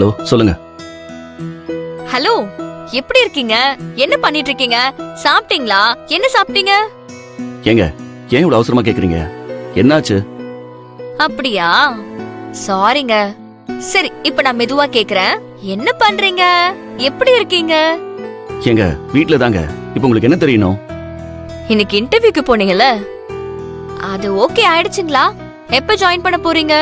Hello, சொல்லுங்க. Hello, எப்படி இருக்கீங்க? என்ன பண்ணிட்டு இருக்கீங்க? சாப்பிட்டீங்களா? என்ன சாப்பிட்டீங்க? ஏங்க, ஏன் இவ்வளவு அவசரமா கேக்குறீங்க? என்னாச்சு? அப்படியா? சாரிங்க. சரி, இப்ப நான் மெதுவா கேக்குறேன். என்ன பண்றீங்க? எப்படி இருக்கீங்க? ஏங்க, வீட்ல தாங்க. இப்ப உங்களுக்கு என்ன தெரியணும்? இன்னைக்கு இன்டர்வியூக்கு போனீங்கல்ல, அது ஓகே ஆயிடுச்சுங்களா? எப்ப ஜாயின் பண்ண போறீங்க?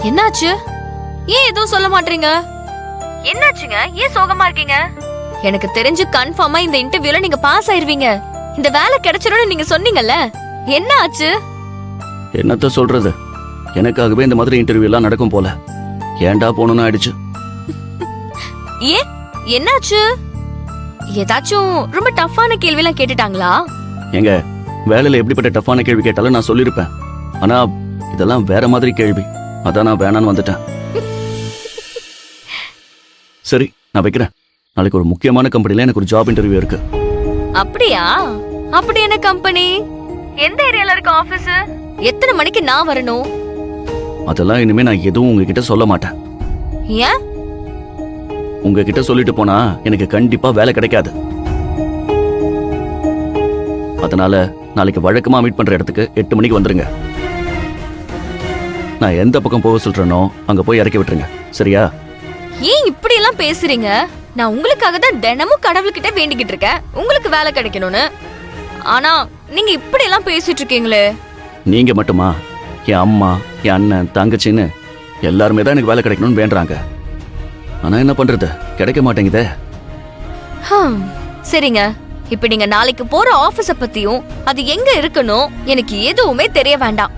என்னாச்சு? ஏன் எதுவும் சொல்ல மாட்டீங்க? என்னாச்சுங்க? ஏன் சோகமா இருக்கீங்க? எனக்கு தெரிஞ்சு கன்ஃபார்மா இந்த இன்டர்வியூல நீங்க பாஸ் ஆயிருவீங்க. இந்த வேலை கிடைச்சிரும்னு நீங்க சொன்னீங்கல்ல, என்ன ஆச்சு? என்னத்த சொல்றது? எனக்காகவே இந்த மாதிரி இன்டர்வியூ எல்லாம் நடக்கும் போல. ஏன்டா போகணும்னு ஆயிடுச்சு. ஏன், என்னாச்சு? ஏதாச்சும் ரொம்ப டஃப்பான கேள்வி எல்லாம் கேட்டுட்டாங்களா? ஏங்க, வேலையில எப்படிப்பட்ட டஃப்பான கேள்வி கேட்டாலும் நான் சொல்லிருப்பேன். ஆனா இதெல்லாம் வேற மாதிரி கேள்வி. அதான் நான் வேணான்னு வந்துட்டேன். சரி, நான் வைக்கிறேன். நாளைக்கு ஒரு முக்கியமான கம்பெனில எனக்கு ஒரு ஜாப் இன்டர்வியூ இருக்கு. அப்படியா? அப்படி என்ன கம்பெனி? எந்த ஏரியால இருக்கு ஆபீஸ்? எத்தனை மணிக்கு நான் வரணும்? அதெல்லாம் இனிமே நான் எதுவும் உங்ககிட்ட சொல்ல மாட்டேன். ஏன்? உங்ககிட்ட சொல்லிட்டு போனா எனக்கு கண்டிப்பா வேலை கிடைக்காது. அதனால நாளைக்கு வழக்கமா மீட் பண்ற இடத்துக்கு 8 மணிக்கு வந்துருங்க. நான் எந்த பக்கம் போக சொல்றேனோ அங்க போய் இறக்கி விட்டுருங்க. சரியா? ஏன் இப்படி எல்லாம் பேசுறீங்க? நான் உங்களுக்காக தான் தினமும் கடவுள்கிட்ட வேண்டிக்கிட்டு இருக்கேன் உங்களுக்கு வேலை கிடைக்கணும்னு. ஆனா நீங்க இப்படி எல்லாம் பேசிட்டு இருக்கீங்களே. நீங்க மட்டுமா? என் அம்மா, என் அண்ணன், தங்கச்சின்னு எல்லாருமே தான் எனக்கு வேலை கிடைக்கணும்னு வேண்டாங்க. ஆனா என்ன பண்றது, கிடைக்க மாட்டேங்குதே. சரிங்க, இப்ப நீங்க நாளைக்கு போற ஆபீஸ பத்தியும் அது எங்க இருக்கணும் எனக்கு எதுவுமே தெரிய வேண்டாம்.